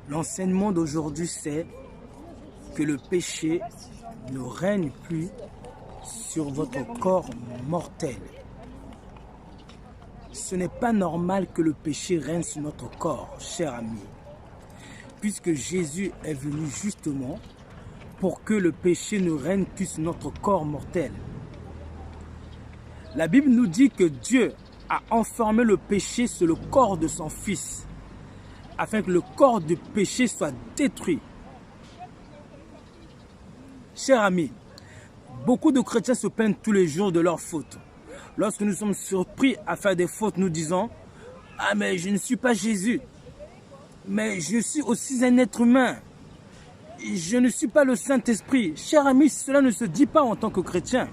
L'enseignement d'aujourd'hui, c'est que le péché ne règne plus sur votre corps mortel. Ce n'est pas normal que le péché règne sur notre corps, cher ami, puisque Jésus est venu justement pour que le péché ne règne plus sur notre corps mortel. La Bible nous dit que Dieu a enfermé le péché sur le corps de son Fils, afin que le corps du péché soit détruit. Chers amis, beaucoup de chrétiens se plaignent tous les jours de leurs fautes. Lorsque nous sommes surpris à faire des fautes, nous disons « Ah mais je ne suis pas Jésus, mais je suis aussi un être humain. Je ne suis pas le Saint-Esprit. » Chers amis, cela ne se dit pas en tant que chrétien.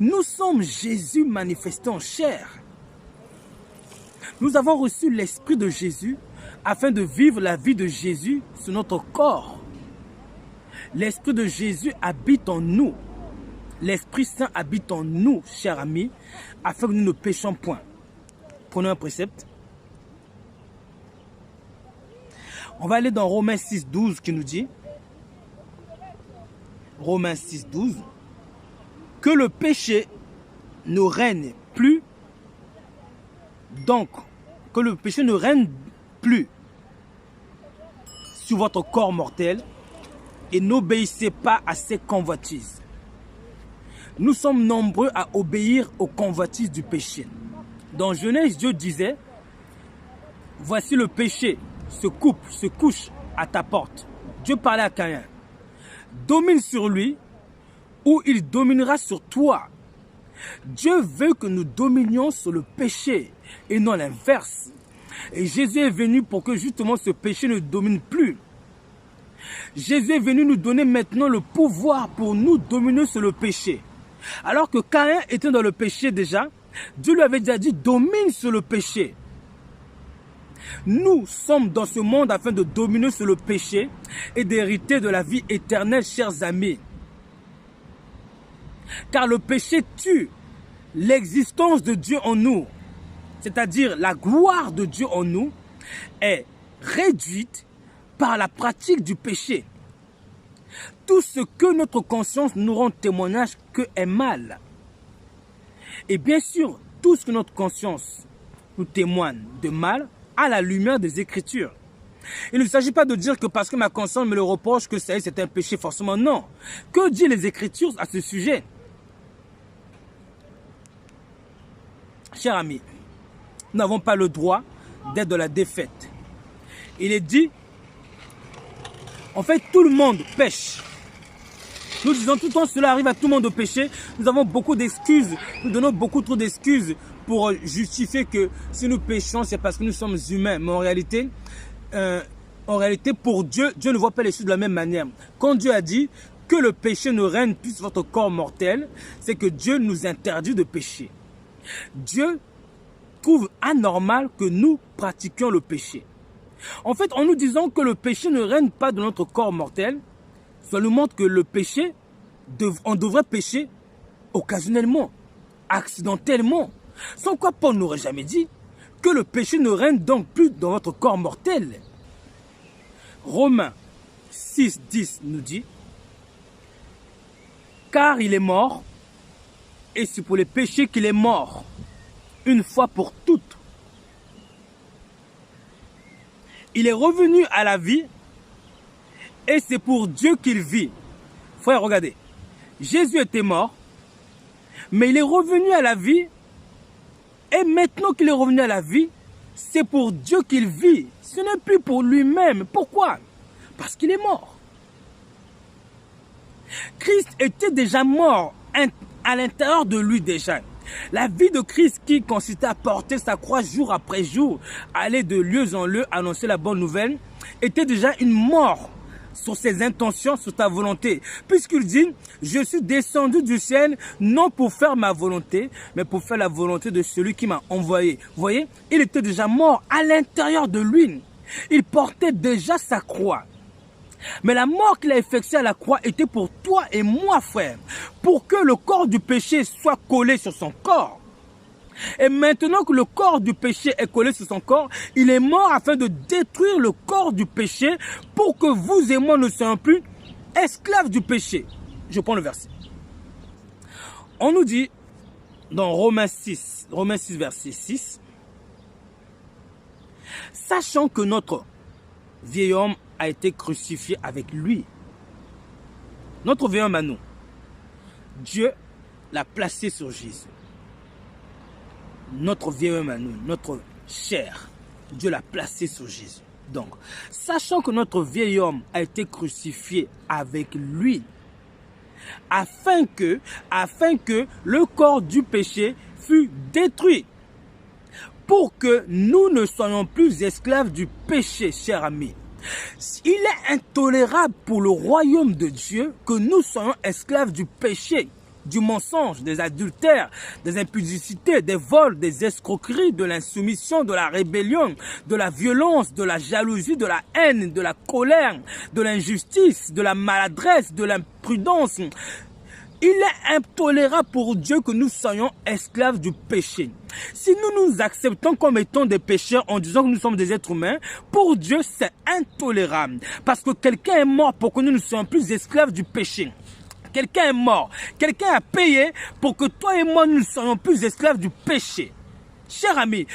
Nous sommes Jésus manifesté en chair. Nous avons reçu l'Esprit de Jésus afin de vivre la vie de Jésus sur notre corps. L'Esprit de Jésus habite en nous. L'Esprit Saint habite en nous, chers amis, afin que nous ne péchions point. Prenons un précepte. On va aller dans Romains 6, 12 qui nous dit, Romains 6, 12, que le péché ne règne plus, donc que le péché ne règne plus sur votre corps mortel et n'obéissez pas à ses convoitises. Nous sommes nombreux à obéir aux convoitises du péché. Dans Genèse, Dieu disait, voici le péché se couche à ta porte. Dieu parlait à Caïn. Domine sur lui ou il dominera sur toi. Dieu veut que nous dominions sur le péché et non l'inverse. Et Jésus est venu pour que justement ce péché ne domine plus. Jésus est venu nous donner maintenant le pouvoir pour nous dominer sur le péché. Alors que Caïn était dans le péché déjà, Dieu lui avait déjà dit domine sur le péché. Nous sommes dans ce monde afin de dominer sur le péché et d'hériter de la vie éternelle, chers amis. Car le péché tue l'existence de Dieu en nous, c'est-à-dire la gloire de Dieu en nous est réduite par la pratique du péché. Tout ce que notre conscience nous rend témoignage que est mal. Et bien sûr, tout ce que notre conscience nous témoigne de mal à la lumière des Écritures. Il ne s'agit pas de dire que parce que ma conscience me le reproche que c'est un péché, forcément non. Que disent les Écritures à ce sujet? Chers amis, nous n'avons pas le droit d'être dans la défaite. Il est dit, en fait, tout le monde pêche. Nous disons tout le temps, cela arrive à tout le monde de pécher. Nous avons beaucoup d'excuses. Nous donnons beaucoup trop d'excuses pour justifier que si nous péchons, c'est parce que nous sommes humains. Mais en réalité, pour Dieu, Dieu ne voit pas les choses de la même manière. Quand Dieu a dit que le péché ne règne plus sur votre corps mortel, c'est que Dieu nous interdit de pécher. Dieu trouve anormal que nous pratiquions le péché. En fait, en nous disant que le péché ne règne pas dans notre corps mortel, ça nous montre que le péché, on devrait pécher occasionnellement, accidentellement. Sans quoi Paul n'aurait jamais dit que le péché ne règne donc plus dans votre corps mortel. Romains 6, 10 nous dit, car il est mort, et c'est pour les péchés qu'il est mort, une fois pour toutes. Il est revenu à la vie, et c'est pour Dieu qu'il vit. Frère, regardez, Jésus était mort, mais il est revenu à la vie, et maintenant qu'il est revenu à la vie, c'est pour Dieu qu'il vit. Ce n'est plus pour lui-même. Pourquoi? Parce qu'il est mort. Christ était déjà mort à l'intérieur de lui déjà. La vie de Christ qui consistait à porter sa croix jour après jour, aller de lieu en lieu, annoncer la bonne nouvelle, était déjà une mort sur ses intentions, sur ta volonté. Puisqu'il dit, je suis descendu du ciel, non pour faire ma volonté, mais pour faire la volonté de celui qui m'a envoyé. Vous voyez, il était déjà mort à l'intérieur de lui. Il portait déjà sa croix. Mais la mort qu'il a effectuée à la croix était pour toi et moi, frère. Pour que le corps du péché soit collé sur son corps. Et maintenant que le corps du péché est collé sur son corps, il est mort afin de détruire le corps du péché pour que vous et moi ne soyons plus esclaves du péché. Je prends le verset. On nous dit dans Romains 6 verset 6, sachant que notre vieil homme a été crucifié avec lui. Notre vieil homme à nous, Dieu l'a placé sur Jésus. Notre vieil homme à nous, notre chair, Dieu l'a placé sur Jésus. Donc, sachant que notre vieil homme a été crucifié avec lui, afin que le corps du péché fût détruit, pour que nous ne soyons plus esclaves du péché, chers amis. Il est intolérable pour le royaume de Dieu que nous soyons esclaves du péché, du mensonge, des adultères, des impudicités, des vols, des escroqueries, de l'insoumission, de la rébellion, de la violence, de la jalousie, de la haine, de la colère, de l'injustice, de la maladresse, de l'imprudence. Il est intolérable pour Dieu que nous soyons esclaves du péché. Si nous nous acceptons comme étant des pécheurs en disant que nous sommes des êtres humains, pour Dieu c'est intolérable. Parce que quelqu'un est mort pour que nous ne soyons plus esclaves du péché. Quelqu'un est mort. Quelqu'un a payé pour que toi et moi nous ne soyons plus esclaves du péché. Chers amis,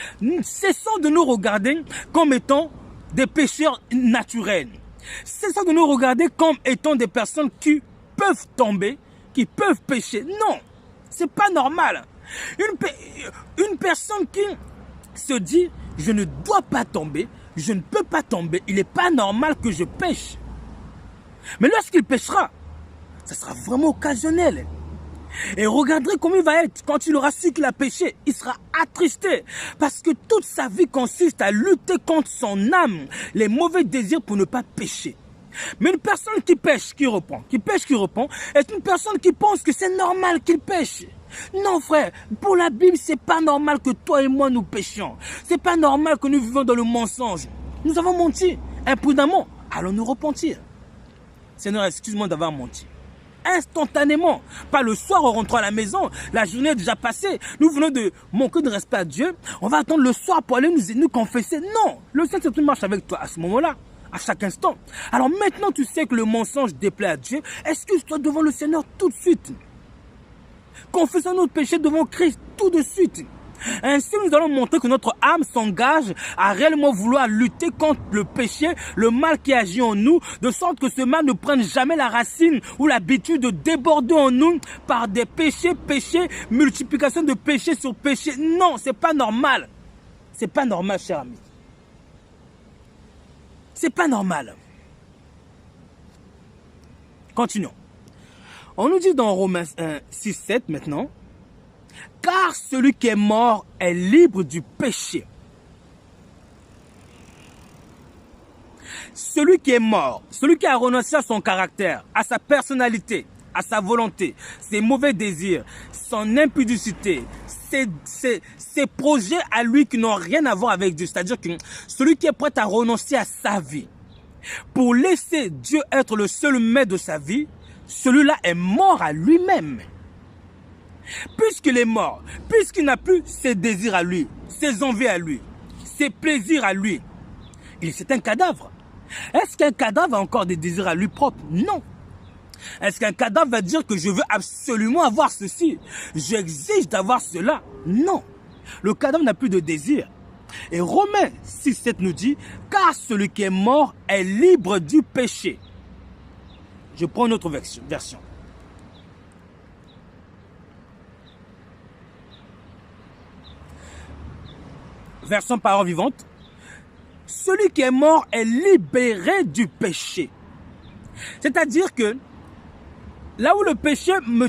cessons de nous regarder comme étant des pécheurs naturels. Cessons de nous regarder comme étant des personnes qui peuvent tomber, qui peuvent pécher. Non, c'est pas normal. Une personne qui se dit, je ne dois pas tomber, je ne peux pas tomber, il n'est pas normal que je pêche. Mais lorsqu'il pêchera, ça sera vraiment occasionnel. Et regarderez comment il va être quand il aura su qu'il a péché. Il sera attristé. Parce que toute sa vie consiste à lutter contre son âme, les mauvais désirs pour ne pas pécher. Mais une personne qui pêche, qui reprend, est une personne qui pense que c'est normal qu'il pêche. Non frère, pour la Bible, c'est pas normal que toi et moi nous péchions. C'est pas normal que nous vivions dans le mensonge. Nous avons menti imprudemment. Allons nous repentir. Seigneur, excuse-moi d'avoir menti. Instantanément, pas le soir en rentrant à la maison, la journée est déjà passée, nous venons de manquer de respect à Dieu, on va attendre le soir pour aller nous confesser. Non, le Saint-Esprit marche avec toi à ce moment-là, à chaque instant. Alors maintenant tu sais que le mensonge déplaît à Dieu, excuse-toi devant le Seigneur tout de suite. Confessons notre péché devant Christ tout de suite. Ainsi, nous allons montrer que notre âme s'engage à réellement vouloir lutter contre le péché, le mal qui agit en nous, de sorte que ce mal ne prenne jamais la racine ou l'habitude de déborder en nous par des péchés, multiplication de péché sur péché. Non, c'est pas normal. C'est pas normal, cher ami. C'est pas normal. Continuons. On nous dit dans Romains 6, 7 maintenant, car celui qui est mort est libre du péché. Celui qui est mort, celui qui a renoncé à son caractère, à sa personnalité, à sa volonté, ses mauvais désirs, son impudicité, ses projets à lui qui n'ont rien à voir avec Dieu. C'est-à-dire que celui qui est prêt à renoncer à sa vie pour laisser Dieu être le seul maître de sa vie, celui-là est mort à lui-même. Puisqu'il est mort, puisqu'il n'a plus ses désirs à lui, ses envies à lui, ses plaisirs à lui, c'est un cadavre. Est-ce qu'un cadavre a encore des désirs à lui propres? Non. Est-ce qu'un cadavre va dire que je veux absolument avoir ceci, j'exige d'avoir cela? Non. Le cadavre n'a plus de désir. Et Romains 6, 7 nous dit, car celui qui est mort est libre du péché. Je prends une autre version. Version parole vivante. Celui qui est mort est libéré du péché. C'est-à-dire que là où le péché me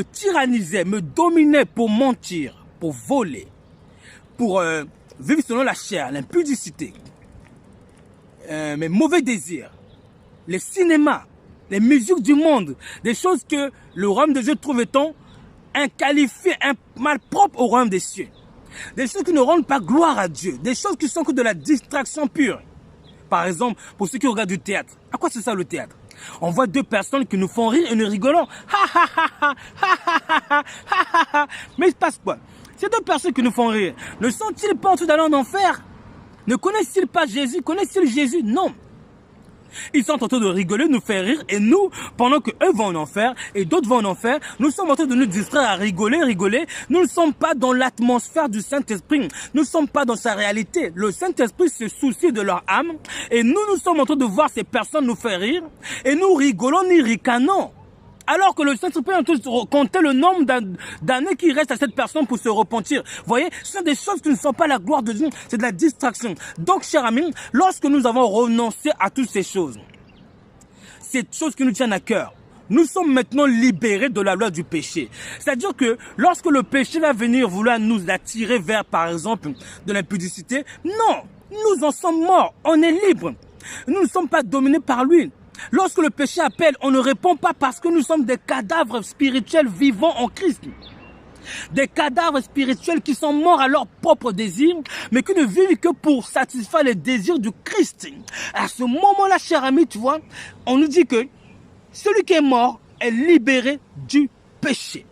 tyrannisait, me dominait pour mentir, pour voler, pour vivre selon la chair, l'impudicité, mes mauvais désirs, les cinémas, les musiques du monde, des choses que le royaume de Dieu trouve étant inqualifiées, malpropres au royaume des cieux. Des choses qui ne rendent pas gloire à Dieu. Des choses qui sont que de la distraction pure. Par exemple, pour ceux qui regardent du théâtre. À quoi c'est ça le théâtre? On voit deux personnes qui nous font rire et nous rigolons. Mais il se passe quoi? Ces deux personnes qui nous font rire, ne sont-ils pas en train d'aller en enfer? Ne connaissent-ils pas Jésus? Connaissent-ils Jésus? Non. Ils sont en train de rigoler, nous faire rire, et nous, pendant que eux vont en enfer, et d'autres vont en enfer, nous sommes en train de nous distraire à rigoler. Nous ne sommes pas dans l'atmosphère du Saint-Esprit. Nous ne sommes pas dans sa réalité. Le Saint-Esprit se soucie de leur âme, et nous sommes en train de voir ces personnes nous faire rire, et nous rigolons ni ricanons. Alors que le Saint-Esprit est en train de compter le nombre d'années qui reste à cette personne pour se repentir. Vous voyez, ce sont des choses qui ne sont pas la gloire de Dieu, c'est de la distraction. Donc, chers amis, lorsque nous avons renoncé à toutes ces choses qui nous tiennent à cœur, nous sommes maintenant libérés de la loi du péché. C'est-à-dire que lorsque le péché va venir vouloir nous attirer vers, par exemple, de l'impudicité, non, nous en sommes morts, on est libres. Nous ne sommes pas dominés par lui. Lorsque le péché appelle, on ne répond pas parce que nous sommes des cadavres spirituels vivants en Christ. Des cadavres spirituels qui sont morts à leurs propres désirs, mais qui ne vivent que pour satisfaire les désirs du Christ. À ce moment-là, cher ami, tu vois, on nous dit que celui qui est mort est libéré du péché.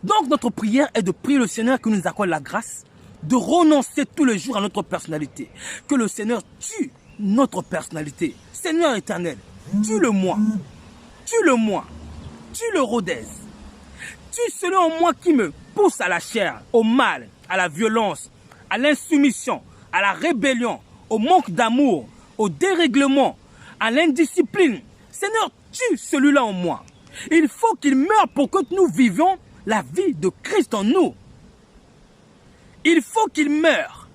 Donc notre prière est de prier le Seigneur qui nous accorde la grâce de renoncer tous les jours à notre personnalité. Que le Seigneur tue notre personnalité. Seigneur éternel, tue-le-moi, tue-le-moi, tue le Rhodès, tue celui en moi qui me pousse à la chair, au mal, à la violence, à l'insoumission, à la rébellion, au manque d'amour, au dérèglement, à l'indiscipline. Seigneur, tue celui-là en moi. Il faut qu'il meure pour que nous vivions la vie de Christ en nous. Il faut qu'il meure.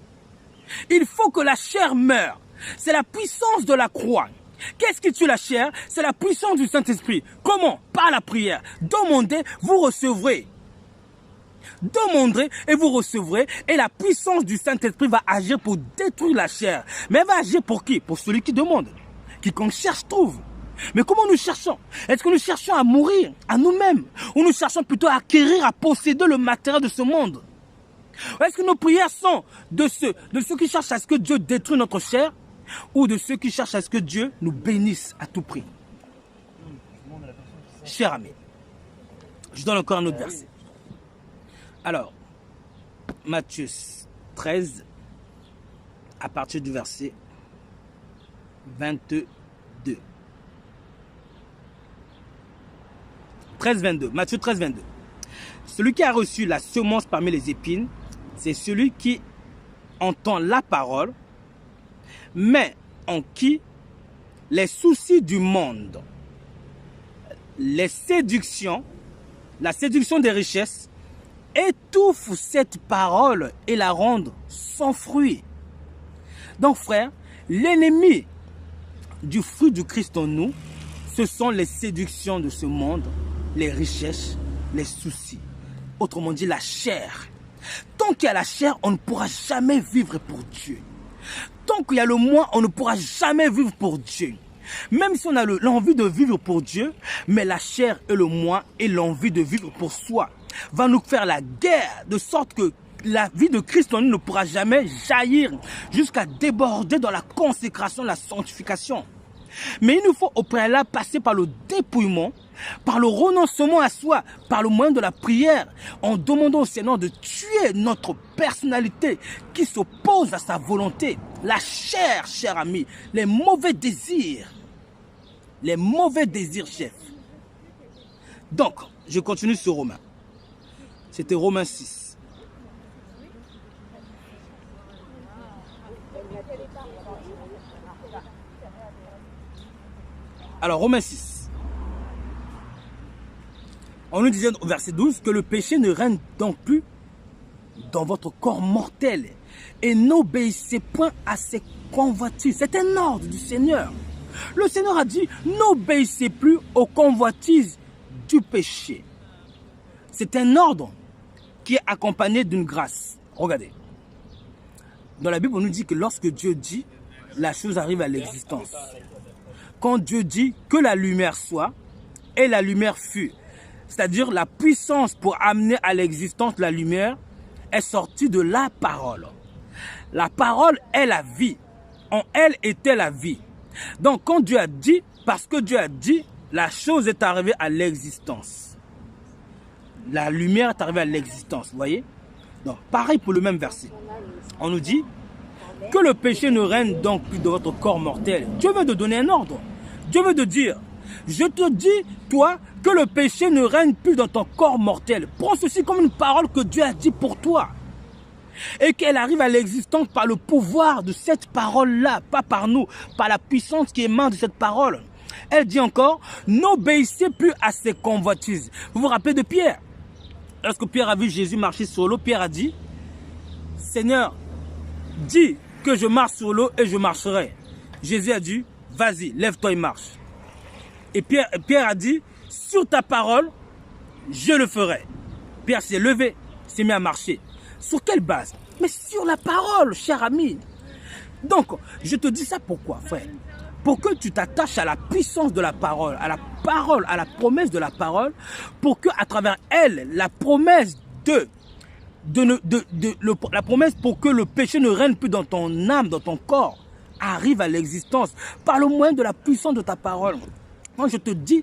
Il faut que la chair meure. C'est la puissance de la croix. Qu'est-ce qui tue la chair? C'est la puissance du Saint-Esprit. Comment? Par la prière. Demandez, vous recevrez. Demandez et vous recevrez. Et la puissance du Saint-Esprit va agir pour détruire la chair. Mais elle va agir pour qui? Pour celui qui demande. Quiconque cherche, trouve. Mais comment nous cherchons? Est-ce que nous cherchons à mourir, à nous-mêmes? Ou nous cherchons plutôt à acquérir, à posséder le matériel de ce monde? Est-ce que nos prières sont de ceux qui cherchent à ce que Dieu détruise notre chair? Ou de ceux qui cherchent à ce que Dieu nous bénisse à tout prix? Cher ami, je donne encore un autre verset. Alors, Matthieu 13, à partir du verset 22. 13-22, Matthieu 13, 22. Celui qui a reçu la semence parmi les épines, c'est celui qui entend la parole, mais en qui les soucis du monde, les séductions, la séduction des richesses, étouffent cette parole et la rendent sans fruit. Donc frère, l'ennemi du fruit du Christ en nous, ce sont les séductions de ce monde, les richesses, les soucis. Autrement dit, la chair. Tant qu'il y a la chair, on ne pourra jamais vivre pour Dieu. Tant qu'il y a le moi, on ne pourra jamais vivre pour Dieu. Même si on a l'envie de vivre pour Dieu, mais la chair et le moi et l'envie de vivre pour soi va nous faire la guerre, de sorte que la vie de Christ en nous ne pourra jamais jaillir jusqu'à déborder dans la consécration, la sanctification. Mais il nous faut au préalable passer par le dépouillement, par le renoncement à soi, par le moyen de la prière, en demandant au Seigneur de tuer notre personnalité qui s'oppose à sa volonté. La chair, cher ami, les mauvais désirs, chef. Donc, je continue sur Romains. C'était Romains 6. Alors, Romains 6. On nous disait au verset 12 que le péché ne règne donc plus dans votre corps mortel et n'obéissez point à ses convoitises. C'est un ordre du Seigneur. Le Seigneur a dit, n'obéissez plus aux convoitises du péché. C'est un ordre qui est accompagné d'une grâce. Regardez. Dans la Bible, on nous dit que lorsque Dieu dit, la chose arrive à l'existence. Quand Dieu dit que la lumière soit, et la lumière fut. C'est-à-dire la puissance pour amener à l'existence la lumière est sortie de la parole. La parole est la vie. En elle était la vie. Donc, quand Dieu a dit, parce que Dieu a dit, la chose est arrivée à l'existence. La lumière est arrivée à l'existence, vous voyez? Donc, pareil pour le même verset. On nous dit que le péché ne règne donc plus de votre corps mortel. Dieu veut te donner un ordre. Dieu veut te dire, je te dis, toi, que le péché ne règne plus dans ton corps mortel. Prends ceci comme une parole que Dieu a dit pour toi. Et qu'elle arrive à l'existence par le pouvoir de cette parole-là, pas par nous, par la puissance qui émane de cette parole. Elle dit encore, n'obéissez plus à ces convoitises. Vous vous rappelez de Pierre? Lorsque Pierre a vu Jésus marcher sur l'eau, Pierre a dit, Seigneur, dis que je marche sur l'eau et je marcherai. Jésus a dit, vas-y, lève-toi et marche. Et Pierre a dit, sur ta parole, je le ferai. Pierre s'est levé, s'est mis à marcher. Sur quelle base? Mais sur la parole, cher ami. Donc, je te dis ça pourquoi, frère? Pour que tu t'attaches à la puissance de la parole, à la promesse de la parole, pour que à travers elle, la promesse la promesse pour que le péché ne règne plus dans ton âme, dans ton corps, arrive à l'existence par le moyen de la puissance de ta parole. Moi, je te dis,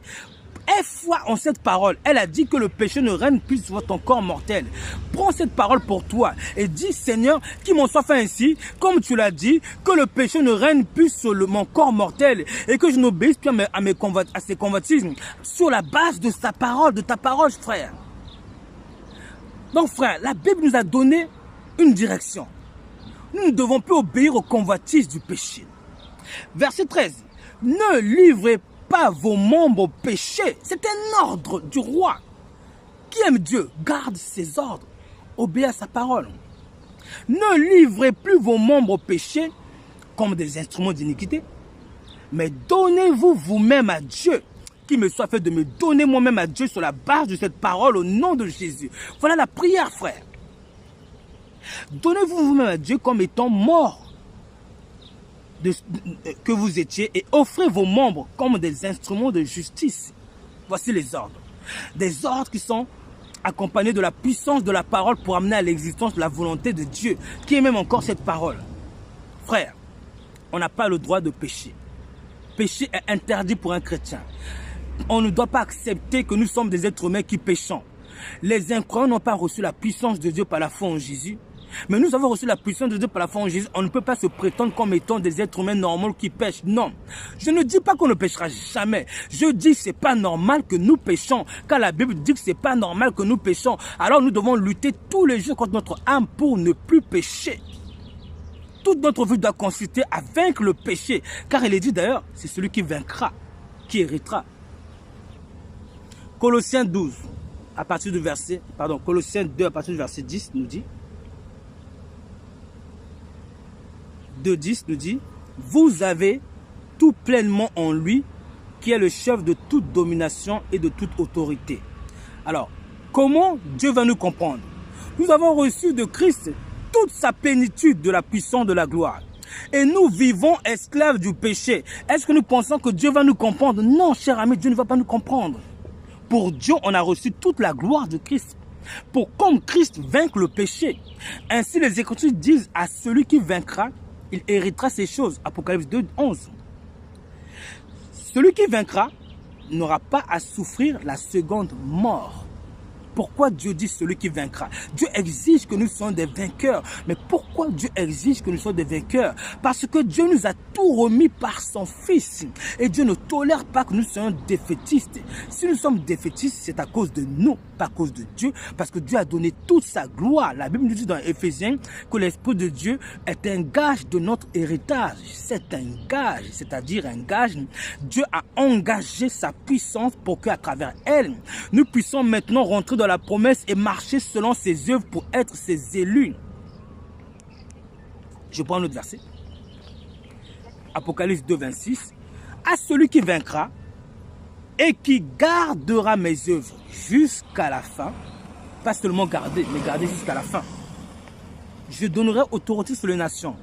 aie foi en cette parole. Elle a dit que le péché ne règne plus sur ton corps mortel. Prends cette parole pour toi et dis, Seigneur, qu'il m'en soit fait ainsi, comme tu l'as dit, que le péché ne règne plus sur mon corps mortel et que je n'obéisse plus à ces convoitises sur la base de ta parole, frère. Donc, frère, la Bible nous a donné une direction. Nous ne devons plus obéir aux convoitises du péché. Verset 13. Ne livrez pas vos membres au péché. C'est un ordre du roi. Qui aime Dieu, garde ses ordres, obéit à sa parole. Ne livrez plus vos membres au péché comme des instruments d'iniquité, mais donnez-vous vous-même à Dieu. Qu'il me soit fait de me donner moi-même à Dieu sur la base de cette parole au nom de Jésus. Voilà la prière, frère. Donnez-vous vous-même à Dieu comme étant mort que vous étiez et offrez vos membres comme des instruments de justice. Voici les ordres. Des ordres qui sont accompagnés de la puissance de la parole pour amener à l'existence la volonté de Dieu, qui est même encore cette parole. Frère, on n'a pas le droit de pécher. Pécher est interdit pour un chrétien. On ne doit pas accepter que nous sommes des êtres humains qui péchons. Les incroyants n'ont pas reçu la puissance de Dieu par la foi en Jésus. Mais nous avons reçu la puissance de Dieu par la foi en Jésus. On ne peut pas se prétendre comme étant des êtres humains normaux qui pêchent. Non. Je ne dis pas qu'on ne pêchera jamais. Je dis que ce n'est pas normal que nous péchons. Car la Bible dit que ce n'est pas normal que nous péchons. Alors nous devons lutter tous les jours contre notre âme pour ne plus pécher. Toute notre vie doit consister à vaincre le péché. Car il est dit d'ailleurs, c'est celui qui vaincra, qui héritera. Colossiens 12, à partir du verset, Colossiens 2 à partir du verset 10 nous dit, 2:10 nous dit, vous avez tout pleinement en lui, qui est le chef de toute domination et de toute autorité. Alors, comment Dieu va nous comprendre? Nous avons reçu de Christ toute sa plénitude de la puissance de la gloire. Et nous vivons esclaves du péché. Est-ce que nous pensons que Dieu va nous comprendre? Non, cher ami, Dieu ne va pas nous comprendre. Pour Dieu, on a reçu toute la gloire de Christ. Pour comme Christ vaincre le péché. Ainsi, les Écritures disent à celui qui vaincra, il héritera ces choses. Apocalypse 2, 11. Celui qui vaincra n'aura pas à souffrir la seconde mort. Pourquoi Dieu dit celui qui vaincra? Dieu exige que nous soyons des vainqueurs. Mais pourquoi Dieu exige que nous soyons des vainqueurs? Parce que Dieu nous a tout remis par son Fils. Et Dieu ne tolère pas que nous soyons défaitistes. Si nous sommes défaitistes, c'est à cause de nous, pas à cause de Dieu. Parce que Dieu a donné toute sa gloire. La Bible nous dit dans Éphésiens que l'Esprit de Dieu est un gage de notre héritage. C'est un gage, c'est-à-dire un gage. Dieu a engagé sa puissance pour qu'à travers elle, nous puissions maintenant rentrer dans la promesse et marcher selon ses œuvres pour être ses élus. Je prends un autre verset. Apocalypse 2, 26. À celui qui vaincra et qui gardera mes œuvres jusqu'à la fin, pas seulement garder, mais garder jusqu'à la fin, je donnerai autorité sur les nations.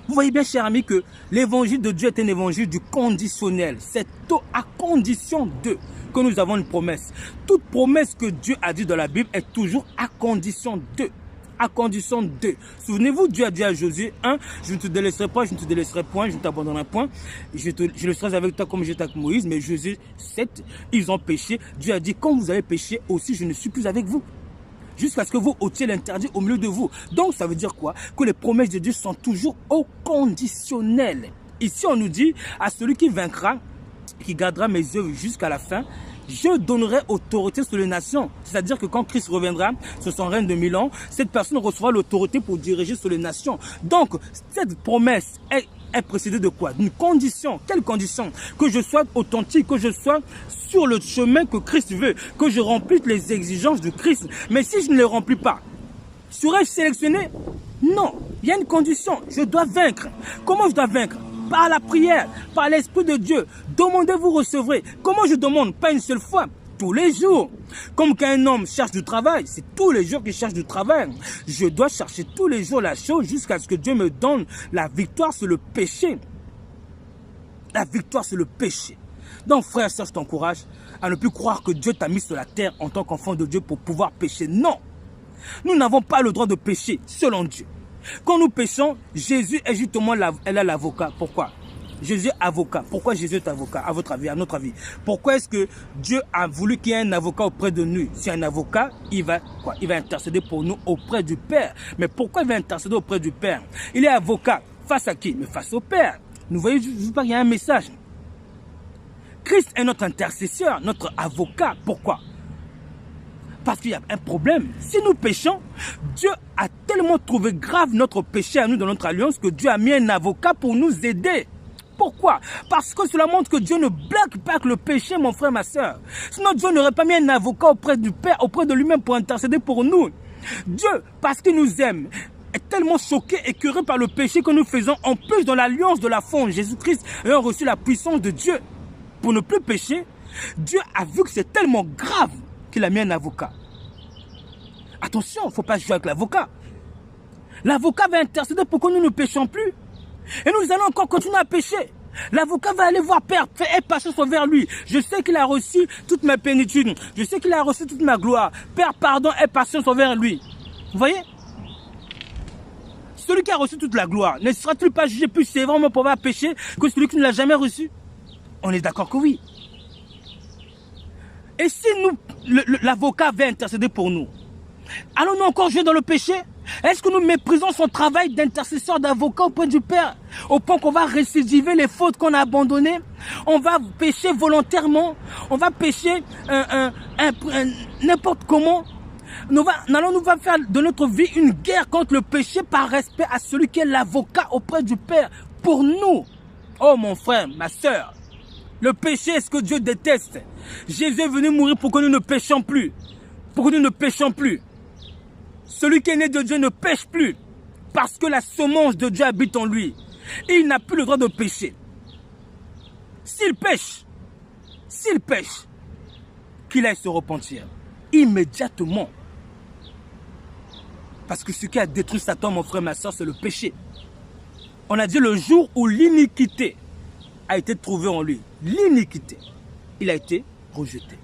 Vous voyez bien, cher ami, que l'évangile de Dieu est un évangile du conditionnel. C'est à condition de que nous avons une promesse. Toute promesse que Dieu a dit dans la Bible est toujours à condition de. à condition de. Souvenez-vous, Dieu a dit à Josué, 1, je ne te délaisserai pas, je ne te délaisserai point, je ne t'abandonnerai point, je le serai avec toi comme j'étais avec Moïse. Mais Josué 7, ils ont péché. Dieu a dit, quand vous avez péché aussi, je ne suis plus avec vous. Jusqu'à ce que vous ôtiez l'interdit au milieu de vous. Donc ça veut dire quoi? Que les promesses de Dieu sont toujours au conditionnel. Ici on nous dit, à celui qui vaincra, qui gardera mes œuvres jusqu'à la fin, je donnerai autorité sur les nations. C'est-à-dire que quand Christ reviendra sur son règne de 1000 ans, cette personne recevra l'autorité pour diriger sur les nations. Donc, cette promesse est précédée de quoi? D'une condition. Quelle condition? Que je sois authentique, que je sois sur le chemin que Christ veut, que je remplisse les exigences de Christ. Mais si je ne les remplis pas, serais-je sélectionné? Non. Il y a une condition. Je dois vaincre. Comment je dois vaincre? Par la prière, par l'Esprit de Dieu. Demandez, vous recevrez. Comment je demande? Pas une seule fois, tous les jours. Comme qu'un homme cherche du travail, c'est tous les jours qu'il cherche du travail. Je dois chercher tous les jours la chose jusqu'à ce que Dieu me donne la victoire sur le péché. La victoire sur le péché. Donc frère et sœur, je t'encourage à ne plus croire que Dieu t'a mis sur la terre en tant qu'enfant de Dieu pour pouvoir pécher. Non. Nous n'avons pas le droit de pécher selon Dieu. Quand nous péchons, Jésus est justement l'avocat. Pourquoi? Jésus est avocat. Pourquoi Jésus est avocat, à votre avis, à notre avis? Pourquoi est-ce que Dieu a voulu qu'il y ait un avocat auprès de nous? Si un avocat, il va intercéder pour nous auprès du Père. Mais pourquoi il va intercéder auprès du Père? Il est avocat. Face à qui? Mais face au Père. Vous voyez, je vous parle, il y a un message. Christ est notre intercesseur, notre avocat. Pourquoi? Parce qu'il y a un problème. Si nous péchons, Dieu a tellement trouvé grave notre péché à nous dans notre alliance que Dieu a mis un avocat pour nous aider. Pourquoi? Parce que cela montre que Dieu ne blague pas que le péché, mon frère, ma soeur. Sinon Dieu n'aurait pas mis un avocat auprès du Père, auprès de lui-même pour intercéder pour nous. Dieu, parce qu'il nous aime, est tellement choqué, écœuré par le péché que nous faisons, en plus dans l'alliance de la foi en Jésus-Christ, ayant reçu la puissance de Dieu pour ne plus pécher. Dieu a vu que c'est tellement grave qu'il a mis un avocat. Attention, il ne faut pas jouer avec l'avocat. L'avocat va intercéder pour que nous ne péchions plus. Et nous allons encore continuer à pécher. L'avocat va aller voir Père, aie patience envers lui. Je sais qu'il a reçu toute ma plénitude. Je sais qu'il a reçu toute ma gloire. Père, pardon, aie patience envers lui. Vous voyez? Celui qui a reçu toute la gloire, ne sera-t-il pas jugé plus sévèrement pour avoir péché que celui qui ne l'a jamais reçu? On est d'accord que oui. Et si l'avocat va intercéder pour nous, allons-nous encore jouer dans le péché? Est-ce que nous méprisons son travail d'intercesseur, d'avocat auprès du Père, au point qu'on va récidiver les fautes qu'on a abandonnées? On va pécher volontairement, on va pécher n'importe comment. Nous allons faire de notre vie une guerre contre le péché par respect à celui qui est l'avocat auprès du Père pour nous. Oh mon frère, ma soeur, le péché est ce que Dieu déteste. Jésus est venu mourir pour que nous ne péchions plus. Pour que nous ne péchions plus. Celui qui est né de Dieu ne pêche plus. Parce que la semence de Dieu habite en lui. Et il n'a plus le droit de pécher. S'il pêche, qu'il aille se repentir. Immédiatement. Parce que ce qui a détruit Satan, mon frère, ma soeur, c'est le péché. On a dit le jour où l'iniquité a été trouvée en lui. L'iniquité. Il a été rejeté.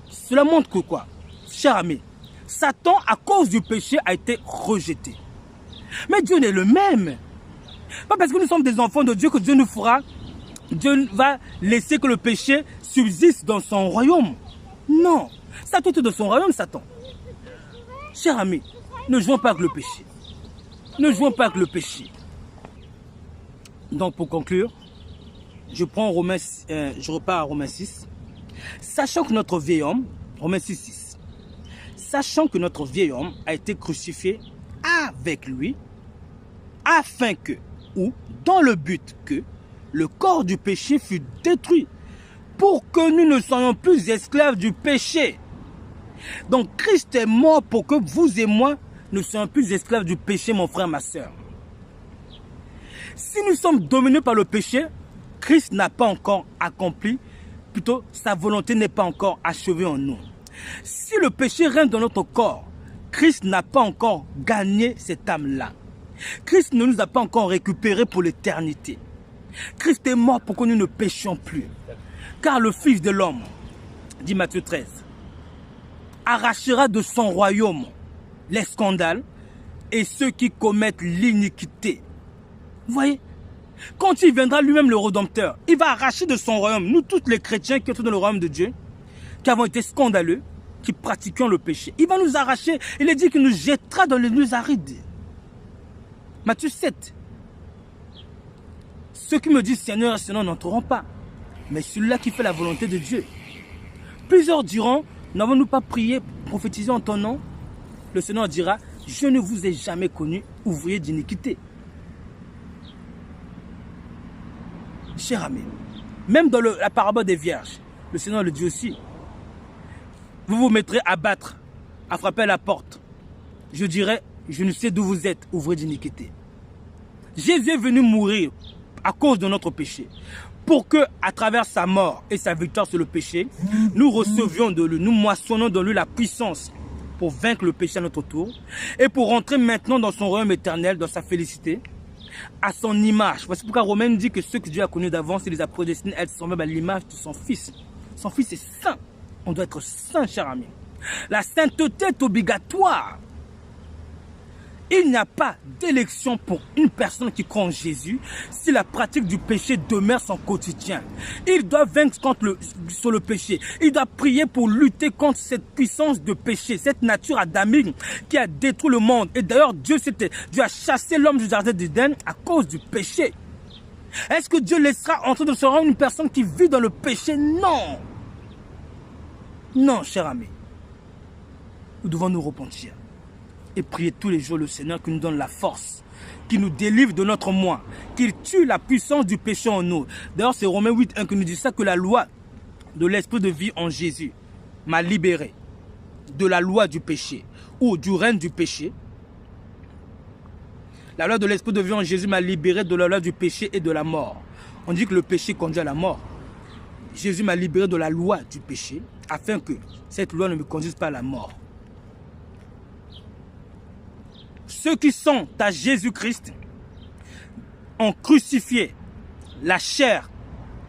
Cela montre que quoi? Cher ami, Satan, à cause du péché, a été rejeté. Mais Dieu n'est le même. Pas parce que nous sommes des enfants de Dieu que Dieu nous fera. Dieu va laisser que le péché subsiste dans son royaume. Non. Satan est dans son royaume, Satan. Cher ami, ne jouons pas avec le péché. Ne jouons pas avec le péché. Donc pour conclure, je repars à Romains 6. Sachant que notre vieil homme, Romains 6, sachant que notre vieil homme a été crucifié avec lui, afin que, ou dans le but que, le corps du péché fût détruit, pour que nous ne soyons plus esclaves du péché. Donc Christ est mort pour que vous et moi ne soyons plus esclaves du péché, mon frère, ma soeur. Si nous sommes dominés par le péché, Christ n'a pas encore accompli, plutôt sa volonté n'est pas encore achevée en nous. Si le péché règne dans notre corps, Christ n'a pas encore gagné cette âme-là. Christ ne nous a pas encore récupérés pour l'éternité. Christ est mort pour que nous ne péchions plus. Car le Fils de l'homme, dit Matthieu 13, arrachera de son royaume les scandales et ceux qui commettent l'iniquité. Vous voyez? Quand il viendra lui-même le Rédempteur, il va arracher de son royaume, nous tous les chrétiens qui sont dans le royaume de Dieu, qui avons été scandaleux, qui pratiquons le péché. Il va nous arracher, il est dit qu'il nous jettera dans les lieux arides. Matthieu 7. Ceux qui me disent Seigneur, Seigneur n'entreront pas, mais celui-là qui fait la volonté de Dieu. Plusieurs diront, n'avons-nous pas prié, prophétisé en ton nom? Le Seigneur dira, je ne vous ai jamais connu, ouvrier d'iniquité. Cher ami, même dans la parabole des vierges, le Seigneur le dit aussi. Vous vous mettrez à battre, à frapper à la porte. Je dirai, je ne sais d'où vous êtes, ouvrier d'iniquité. Jésus est venu mourir à cause de notre péché, pour que, à travers sa mort et sa victoire sur le péché, nous recevions de lui, nous moissonnons de lui la puissance pour vaincre le péché à notre tour et pour rentrer maintenant dans son royaume éternel, dans sa félicité, à son image. Voici pourquoi Romains dit que ceux que Dieu a connus d'avance, il les a prédestinés à être semblables à l'image de son Fils. Son Fils est saint. On doit être saint, cher ami. La sainteté est obligatoire. Il n'y a pas d'élection pour une personne qui croit en Jésus si la pratique du péché demeure son quotidien. Il doit vaincre sur le péché. Il doit prier pour lutter contre cette puissance de péché, cette nature adamique qui a détruit le monde. Et d'ailleurs, Dieu a chassé l'homme du jardin d'Éden à cause du péché. Est-ce que Dieu laissera entrer dans son royaume une personne qui vit dans le péché? Non. Non, cher ami. Nous devons nous repentir et prier tous les jours le Seigneur qui nous donne la force, qui nous délivre de notre moi, qu'il tue la puissance du péché en nous. D'ailleurs, c'est Romains 8.1 qui nous dit ça, que la loi de l'esprit de vie en Jésus m'a libéré de la loi du péché ou du règne du péché. La loi de l'esprit de vie en Jésus m'a libéré de la loi du péché et de la mort. On dit que le péché conduit à la mort. Jésus m'a libéré de la loi du péché afin que cette loi ne me conduise pas à la mort. Ceux qui sont à Jésus-Christ ont crucifié la chair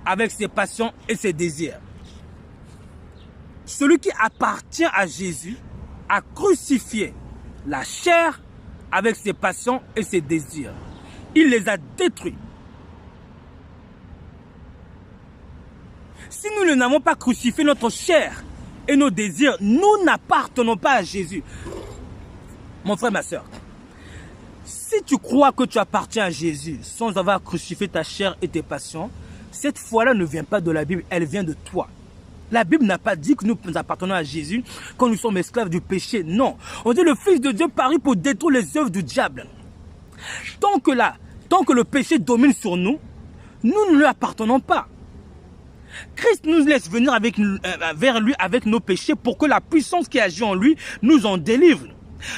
avec ses passions et ses désirs. Celui qui appartient à Jésus a crucifié la chair avec ses passions et ses désirs. Il les a détruits. Si nous n'avons pas crucifié notre chair et nos désirs, nous n'appartenons pas à Jésus. Mon frère, ma soeur, si tu crois que tu appartiens à Jésus sans avoir crucifié ta chair et tes passions, cette foi-là ne vient pas de la Bible, elle vient de toi. La Bible n'a pas dit que nous appartenons à Jésus quand nous sommes esclaves du péché. Non. On dit le Fils de Dieu parut pour détruire les œuvres du diable. Tant que le péché domine sur nous, nous ne lui appartenons pas. Christ nous laisse venir vers lui avec nos péchés pour que la puissance qui agit en lui nous en délivre.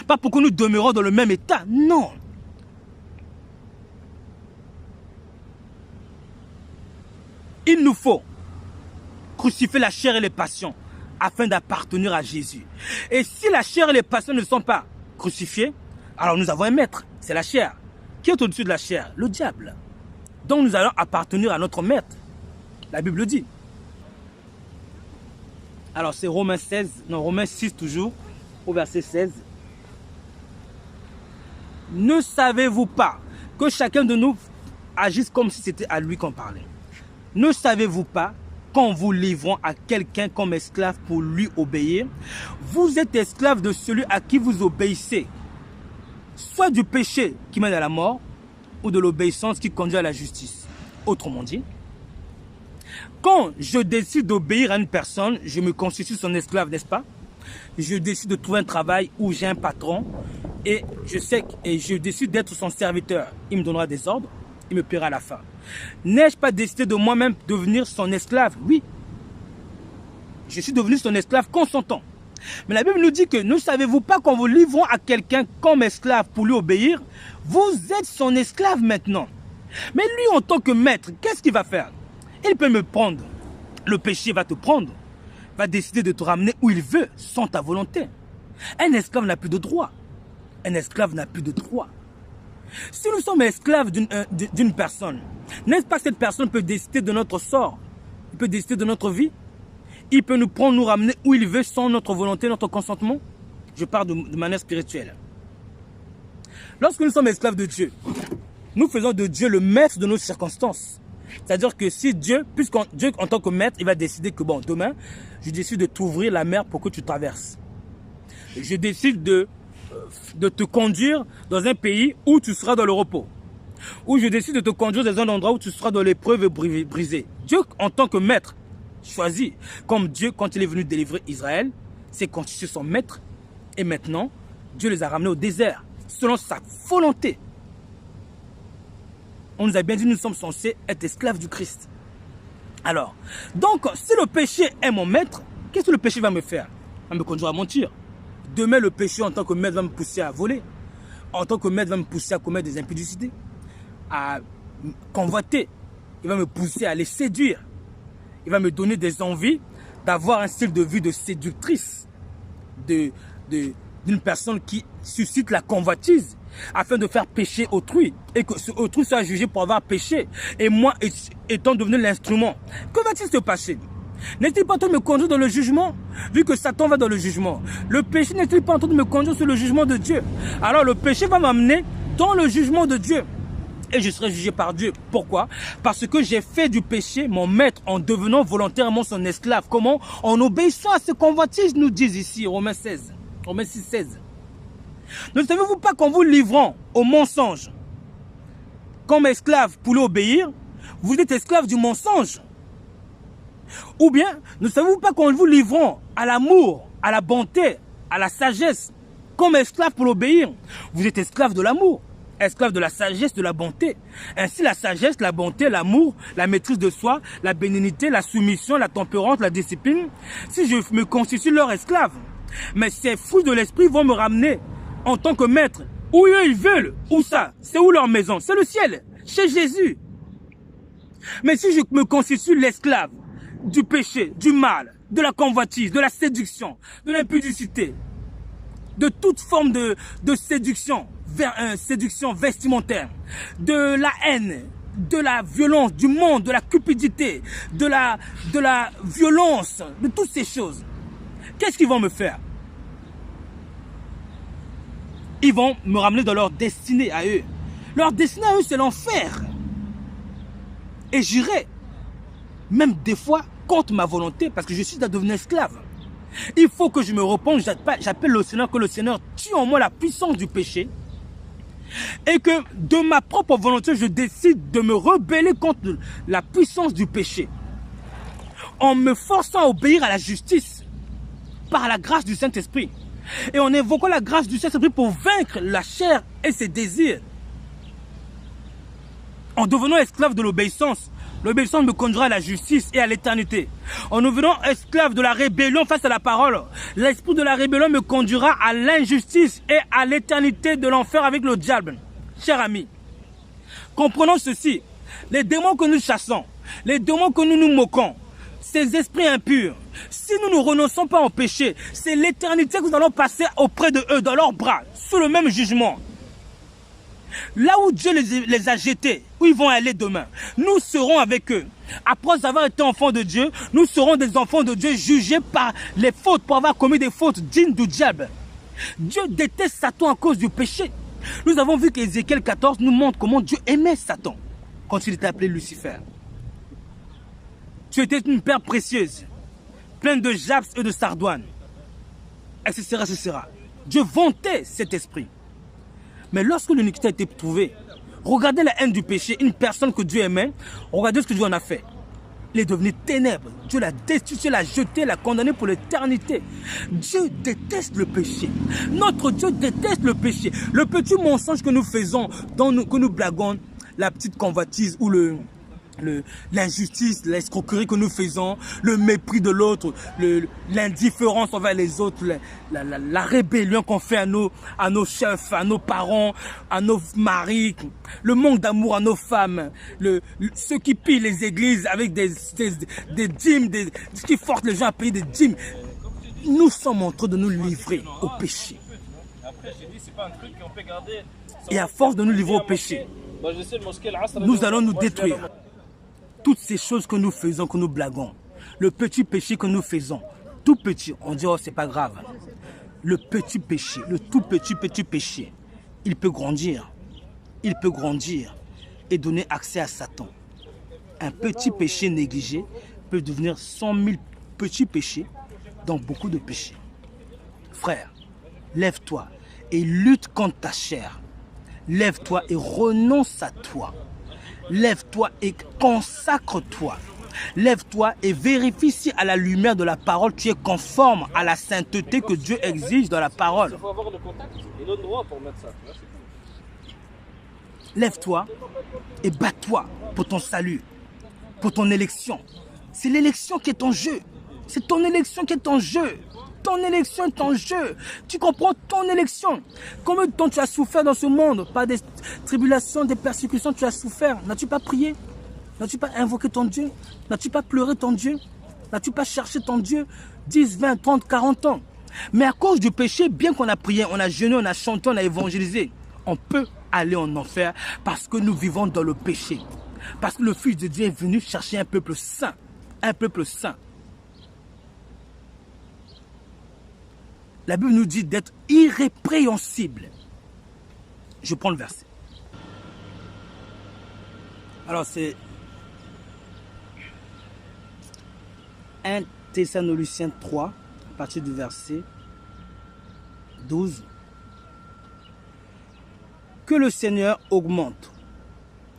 Pas pour que nous demeurons dans le même état. Non. Il nous faut crucifier la chair et les passions afin d'appartenir à Jésus. Et si la chair et les passions ne sont pas crucifiées, alors nous avons un maître, c'est la chair. Qui est au-dessus de la chair? Le diable. Donc nous allons appartenir à notre maître. La Bible le dit. Alors c'est Romains 6 toujours, au verset 16. Ne savez-vous pas que chacun de nous agisse comme si c'était à lui qu'on parlait? Ne savez-vous pas qu'en vous livrant à quelqu'un comme esclave pour lui obéir, vous êtes esclave de celui à qui vous obéissez, soit du péché qui mène à la mort, ou de l'obéissance qui conduit à la justice. Autrement dit, quand je décide d'obéir à une personne, je me constitue son esclave, n'est-ce pas? Je décide de trouver un travail où j'ai un patron et je décide d'être son serviteur. Il me donnera des ordres, il me paiera à la fin. N'ai-je pas décidé de moi-même devenir son esclave? Oui. Je suis devenu son esclave consentant. Mais la Bible nous dit que ne savez-vous pas qu'en vous livrant à quelqu'un comme esclave pour lui obéir, vous êtes son esclave maintenant. Mais lui, en tant que maître, qu'est-ce qu'il va faire? Il peut me prendre. Le péché va te prendre. Va décider de te ramener où il veut, sans ta volonté. Un esclave n'a plus de droit. Un esclave n'a plus de droit. Si nous sommes esclaves d'une personne, n'est-ce pas que cette personne peut décider de notre sort? Il peut décider de notre vie? Il peut nous prendre, nous ramener où il veut sans notre volonté, notre consentement? Je parle de manière spirituelle. Lorsque nous sommes esclaves de Dieu, nous faisons de Dieu le maître de nos circonstances. C'est-à-dire que si Dieu, Dieu en tant que maître, il va décider que bon, demain, je décide de t'ouvrir la mer pour que tu traverses. Je décide de te conduire dans un pays où tu seras dans le repos. Ou je décide de te conduire dans un endroit où tu seras dans l'épreuve brisée. Dieu, en tant que maître, choisit. Comme Dieu, quand il est venu délivrer Israël, c'est constitué son maître. Et maintenant, Dieu les a ramenés au désert, selon sa volonté. On nous a bien dit que nous sommes censés être esclaves du Christ. Alors, donc, si le péché est mon maître, qu'est-ce que le péché va me faire? Il va me conduire à mentir. Demain, le péché en tant que maître va me pousser à voler. En tant que maître va me pousser à commettre des impudicités, à convoiter. Il va me pousser à les séduire. Il va me donner des envies d'avoir un style de vie de séductrice, d'une personne qui suscite la convoitise afin de faire pécher autrui et que ce autrui soit jugé pour avoir péché et moi étant devenu l'instrument. Que va-t-il se passer? N'est-il pas en train de me conduire dans le jugement? Vu que Satan va dans le jugement, le péché n'est-il pas en train de me conduire sur le jugement de Dieu? Alors le péché va m'amener dans le jugement de Dieu et je serai jugé par Dieu. Pourquoi? Parce que j'ai fait du péché mon maître en devenant volontairement son esclave. Comment? En obéissant à ce convoitises, nous disent ici Romains 16, Romains 6, 16. Ne savez-vous pas qu'en vous livrant au mensonge comme esclave pour l'obéir, vous êtes esclave du mensonge? Ou bien, ne savez-vous pas qu'en vous livrant à l'amour, à la bonté, à la sagesse, comme esclave pour l'obéir, vous êtes esclave de l'amour, esclave de la sagesse, de la bonté. Ainsi, la sagesse, la bonté, l'amour, la maîtrise de soi, la bénignité, la soumission, la tempérance, la discipline, si je me constitue leur esclave, mais ces fruits de l'esprit vont me ramener en tant que maître, où eux ils veulent. Où ça? C'est où leur maison? C'est le ciel, chez Jésus. Mais si je me constitue l'esclave du péché, du mal, de la convoitise, de la séduction, de l'impudicité, de toute forme de séduction, séduction vestimentaire, de la haine, de la violence, du monde, de la cupidité, de la violence, de toutes ces choses, qu'est-ce qu'ils vont me faire? Ils vont me ramener dans leur destinée à eux. Leur destinée à eux, c'est l'enfer. Et j'irai, même des fois, contre ma volonté, parce que je suis à devenir esclave. Il faut que je me repente, j'appelle le Seigneur, que le Seigneur tue en moi la puissance du péché. Et que de ma propre volonté, je décide de me rebeller contre la puissance du péché. En me forçant à obéir à la justice, par la grâce du Saint-Esprit. Et en invoquant la grâce du Saint-Esprit pour vaincre la chair et ses désirs. En devenant esclave de l'obéissance, l'obéissance me conduira à la justice et à l'éternité. En devenant esclave de la rébellion face à la parole, l'esprit de la rébellion me conduira à l'injustice et à l'éternité de l'enfer avec le diable. Chers amis, comprenons ceci, les démons que nous chassons, les démons que nous nous moquons, ces esprits impurs, si nous ne renonçons pas au péché, c'est l'éternité que nous allons passer auprès de eux, dans leurs bras, sous le même jugement. Là où Dieu les a jetés, où ils vont aller demain, nous serons avec eux. Après avoir été enfants de Dieu, nous serons des enfants de Dieu jugés par les fautes, pour avoir commis des fautes dignes du diable. Dieu déteste Satan à cause du péché. Nous avons vu qu'Ézéchiel 14 nous montre comment Dieu aimait Satan quand il était appelé Lucifer. Tu étais une perle précieuse, pleine de jaspes et de sardoine, etc., etc. Dieu vantait cet esprit. Mais lorsque l'iniquité a été trouvée, regardez la haine du péché, une personne que Dieu aimait, regardez ce que Dieu en a fait. Il est devenu ténèbres. Dieu l'a destitué, l'a jeté, l'a condamné pour l'éternité. Dieu déteste le péché. Notre Dieu déteste le péché. Le petit mensonge que nous faisons, que nous blaguons, la petite convoitise ou l'injustice, l'escroquerie que nous faisons, le mépris de l'autre, l'indifférence envers les autres, la rébellion qu'on fait à nos chefs, à nos parents, à nos maris, le manque d'amour à nos femmes, ceux qui pillent les églises avec des dîmes, qui forcent les gens à payer des dîmes. Nous sommes en train de nous livrer au péché. Et à force de nous livrer au péché, nous allons nous détruire. Toutes ces choses que nous faisons, que nous blaguons, le petit péché que nous faisons, tout petit, on dit oh c'est pas grave. le petit péché, le tout petit péché, il peut grandir. Il peut grandir et donner accès à Satan. Un petit péché négligé peut devenir 100 000 petits péchés dans beaucoup de péchés. Frère, lève-toi et lutte contre ta chair. Lève-toi et renonce à toi. Lève-toi et consacre-toi. Lève-toi et vérifie si à la lumière de la parole, tu es conforme à la sainteté que Dieu exige dans la parole. Il faut avoir le contact et le droit pour mettre ça. Lève-toi et bats-toi pour ton salut, pour ton élection. C'est l'élection qui est en jeu. C'est ton élection qui est en jeu. Ton élection est en jeu. Tu comprends ton élection. Combien de temps tu as souffert dans ce monde? Par des tribulations, des persécutions, tu as souffert. N'as-tu pas prié? N'as-tu pas invoqué ton Dieu? N'as-tu pas pleuré ton Dieu? N'as-tu pas cherché ton Dieu 10, 20, 30, 40 ans? Mais à cause du péché, bien qu'on a prié, on a jeûné, on a chanté, on a évangélisé, on peut aller en enfer parce que nous vivons dans le péché. Parce que le Fils de Dieu est venu chercher un peuple saint. Un peuple saint. La Bible nous dit d'être irrépréhensible. Je prends le verset. Alors c'est 1 Thessaloniciens 3, à partir du verset 12. Que le Seigneur augmente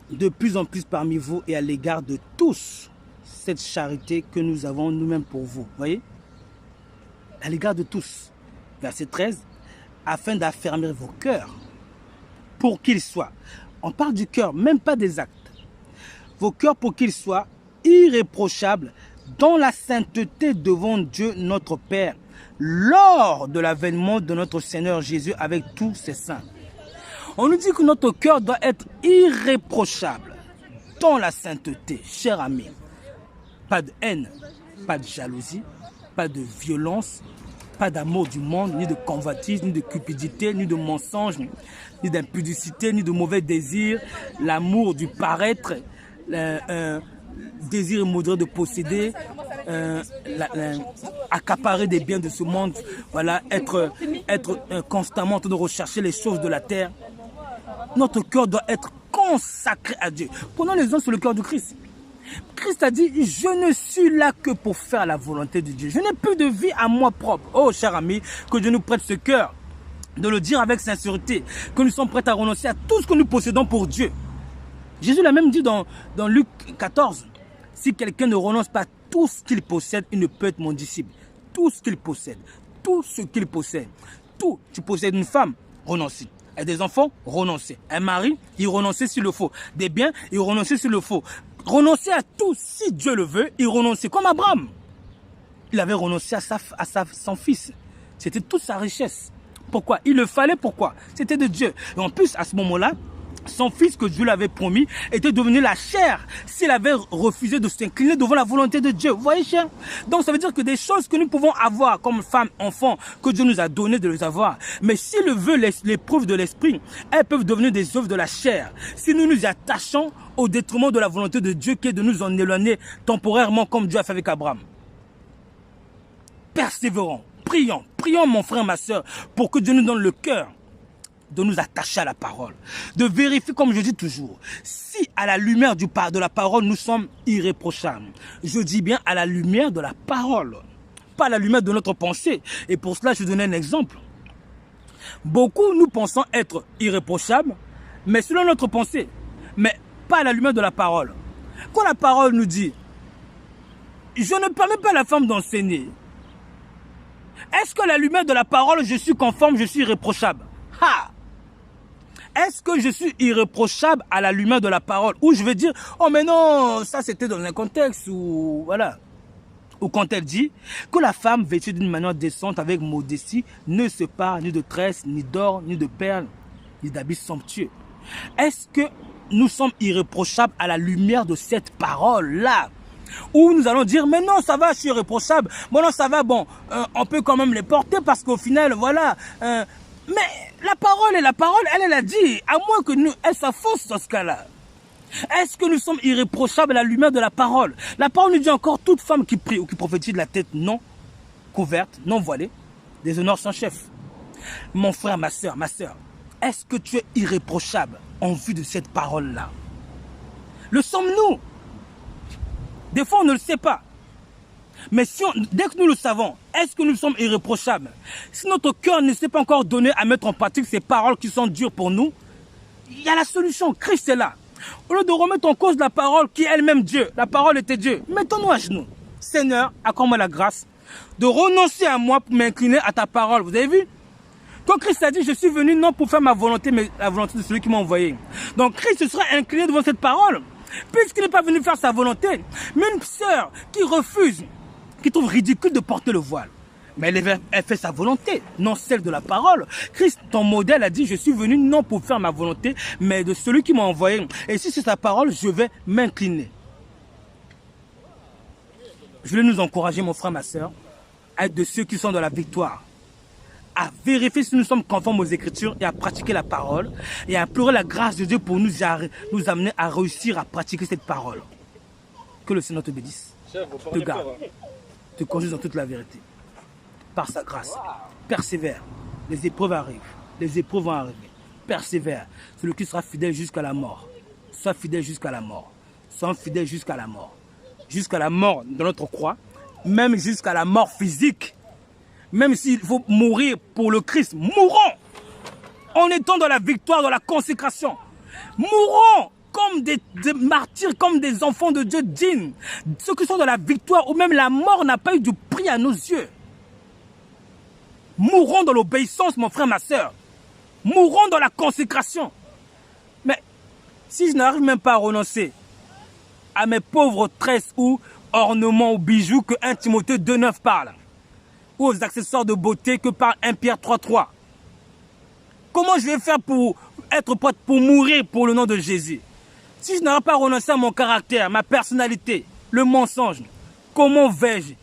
de plus en plus parmi vous et à l'égard de tous cette charité que nous avons nous-mêmes pour vous. Voyez? À l'égard de tous. Verset 13. Afin d'affermir vos cœurs pour qu'ils soient. On parle du cœur, même pas des actes. Vos cœurs pour qu'ils soient irréprochables dans la sainteté devant Dieu notre Père lors de l'avènement de notre Seigneur Jésus avec tous ses saints. On nous dit que notre cœur doit être irréprochable dans la sainteté, cher ami. Pas de haine, pas de jalousie, pas de violence, pas d'amour du monde, ni de convoitise, ni de cupidité, ni de mensonge, ni d'impudicité, ni de mauvais désirs, l'amour du paraître, désir immodéré de posséder, accaparer des biens de ce monde, voilà, être constamment en train de rechercher les choses de la terre. Notre cœur doit être consacré à Dieu. Prenons l'exemple sur le cœur de Christ. Christ a dit, je ne suis là que pour faire la volonté de Dieu. Je n'ai plus de vie à moi propre. Oh, cher ami, que Dieu nous prête ce cœur, de le dire avec sincérité, que nous sommes prêts à renoncer à tout ce que nous possédons pour Dieu. Jésus l'a même dit dans Luc 14, si quelqu'un ne renonce pas à tout ce qu'il possède, il ne peut être mon disciple. Tout ce qu'il possède, tout ce qu'il possède, tout. Tu possèdes une femme, renonce. Et des enfants, renoncer. Un mari, il renoncer s'il le faut. Des biens, il renoncer s'il le faut. Renoncer à tout, si Dieu le veut, il renoncer. Comme Abraham. Il avait renoncé à son fils. C'était toute sa richesse. Pourquoi? Il le fallait, pourquoi? C'était de Dieu. Et en plus, à ce moment-là, son fils que Dieu l'avait promis était devenu la chair s'il avait refusé de s'incliner devant la volonté de Dieu. Vous voyez, cher? Donc ça veut dire que des choses que nous pouvons avoir comme femmes, enfants, que Dieu nous a donné de les avoir, mais s'il le veut, les preuves de l'esprit, elles peuvent devenir des œuvres de la chair. Si nous nous y attachons au détriment de la volonté de Dieu qui est de nous en éloigner temporairement comme Dieu a fait avec Abraham. Persévérons, prions mon frère, ma soeur, pour que Dieu nous donne le cœur de nous attacher à la parole, de vérifier, comme je dis toujours, si à la lumière de la parole, nous sommes irréprochables. Je dis bien à la lumière de la parole, pas à la lumière de notre pensée. Et pour cela, je vais donner un exemple. Beaucoup, nous pensons être irréprochables, mais selon notre pensée, mais pas à la lumière de la parole. Quand la parole nous dit, je ne permets pas à la femme d'enseigner, est-ce que à la lumière de la parole, je suis conforme, je suis irréprochable? Ha! Est-ce que je suis irréprochable à la lumière de la parole? Ou je vais dire, oh mais non, ça c'était dans un contexte où, voilà. Ou quand elle dit que la femme vêtue d'une manière décente avec modestie ne se pare ni de tresses, ni d'or, ni de perles, ni d'habits somptueux. Est-ce que nous sommes irréprochables à la lumière de cette parole-là? Ou nous allons dire, mais non, ça va, je suis irréprochable. Bon, non, ça va, bon, on peut quand même les porter parce qu'au final, voilà. Mais la parole est la parole, elle a dit, à moins que nous, elle s'affosse dans ce cas-là. Est-ce que nous sommes irréprochables à la lumière de la parole? La parole nous dit encore, toute femme qui prie ou qui prophétise de la tête non couverte, non voilée, déshonore son chef. Mon frère, ma soeur, est-ce que tu es irréprochable en vue de cette parole-là? Le sommes-nous? Des fois, on ne le sait pas. Mais si dès que nous le savons, est-ce que nous sommes irréprochables? Si notre cœur ne s'est pas encore donné à mettre en pratique ces paroles qui sont dures pour nous, il y a la solution. Christ est là. Au lieu de remettre en cause la parole qui est elle-même Dieu, la parole était Dieu, mettons-nous à genoux. Seigneur, accorde-moi la grâce de renoncer à moi pour m'incliner à ta parole. Vous avez vu? Quand Christ a dit, je suis venu non pour faire ma volonté, mais la volonté de celui qui m'a envoyé. Donc Christ se sera incliné devant cette parole, puisqu'il n'est pas venu faire sa volonté. Mais une sœur qui refuse, qui trouve ridicule de porter le voile, mais elle fait sa volonté, non celle de la parole. Christ, ton modèle, a dit, je suis venu non pour faire ma volonté, mais de celui qui m'a envoyé. Et si c'est sa parole, je vais m'incliner. Je voulais nous encourager, mon frère, ma soeur, à être de ceux qui sont dans la victoire, à vérifier si nous sommes conformes aux Écritures et à pratiquer la parole, et à implorer la grâce de Dieu pour nous amener à réussir à pratiquer cette parole. Que le Seigneur te bénisse, te garde, te conduise dans toute la vérité. Par sa grâce, persévère. Les épreuves arrivent, les épreuves vont arriver. Persévère. Celui qui sera fidèle jusqu'à la mort. Sois fidèle jusqu'à la mort. Sois fidèle jusqu'à la mort. Jusqu'à la mort de notre croix, même jusqu'à la mort physique. Même s'il faut mourir pour le Christ, mourons en étant dans la victoire, dans la consécration. Mourons comme des martyrs, comme des enfants de Dieu dignes. Ceux qui sont dans la victoire, ou même la mort n'a pas eu de prix à nos yeux. Mourons dans l'obéissance, mon frère, ma soeur. Mourons dans la consécration. Mais si je n'arrive même pas à renoncer à mes pauvres tresses ou ornements ou bijoux que 1 Timothée 2,9 parle, ou aux accessoires de beauté que parle 1 Pierre 3,3, comment je vais faire pour être prêt pour mourir pour le nom de Jésus? Si je n'arrive pas à renoncer à mon caractère, ma personnalité, le mensonge, comment vais-je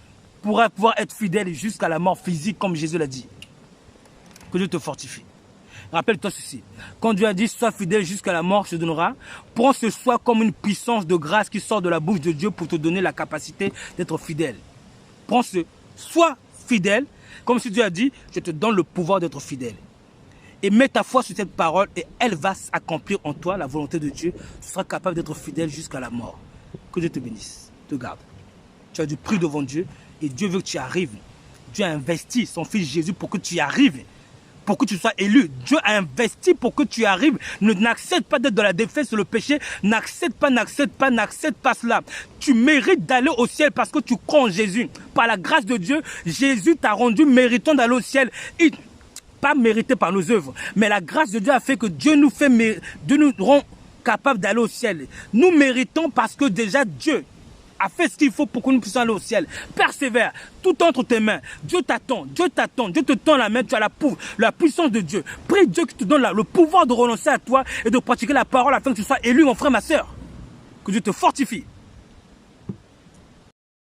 pouvoir être fidèle jusqu'à la mort physique comme Jésus l'a dit? Que Dieu te fortifie. Rappelle-toi ceci, quand Dieu a dit sois fidèle jusqu'à la mort, je te donnera, prends ce soir comme une puissance de grâce qui sort de la bouche de Dieu pour te donner la capacité d'être fidèle. Prends ce, sois fidèle, comme si Dieu a dit, je te donne le pouvoir d'être fidèle. Et mets ta foi sur cette parole et elle va accomplir en toi la volonté de Dieu. Tu seras capable d'être fidèle jusqu'à la mort. Que Dieu te bénisse, te garde. Tu as du prix devant Dieu et Dieu veut que tu y arrives. Dieu a investi son fils Jésus pour que tu y arrives. Pour que tu sois élu. Dieu a investi pour que tu y arrives. N'accepte pas d'être dans la défaite sur le péché. N'accepte pas cela. Tu mérites d'aller au ciel parce que tu crois en Jésus. Par la grâce de Dieu, Jésus t'a rendu méritant d'aller au ciel. Pas mérité par nos œuvres. Mais la grâce de Dieu a fait que Dieu nous rend capables d'aller au ciel. Nous méritons parce que déjà Dieu a fait ce qu'il faut pour que nous puissions aller au ciel. Persévère, tout entre tes mains. Dieu t'attend, Dieu te tend la main, tu as la puissance de Dieu. Prie Dieu qui te donne le pouvoir de renoncer à toi et de pratiquer la parole afin que tu sois élu, mon frère, ma soeur. Que Dieu te fortifie.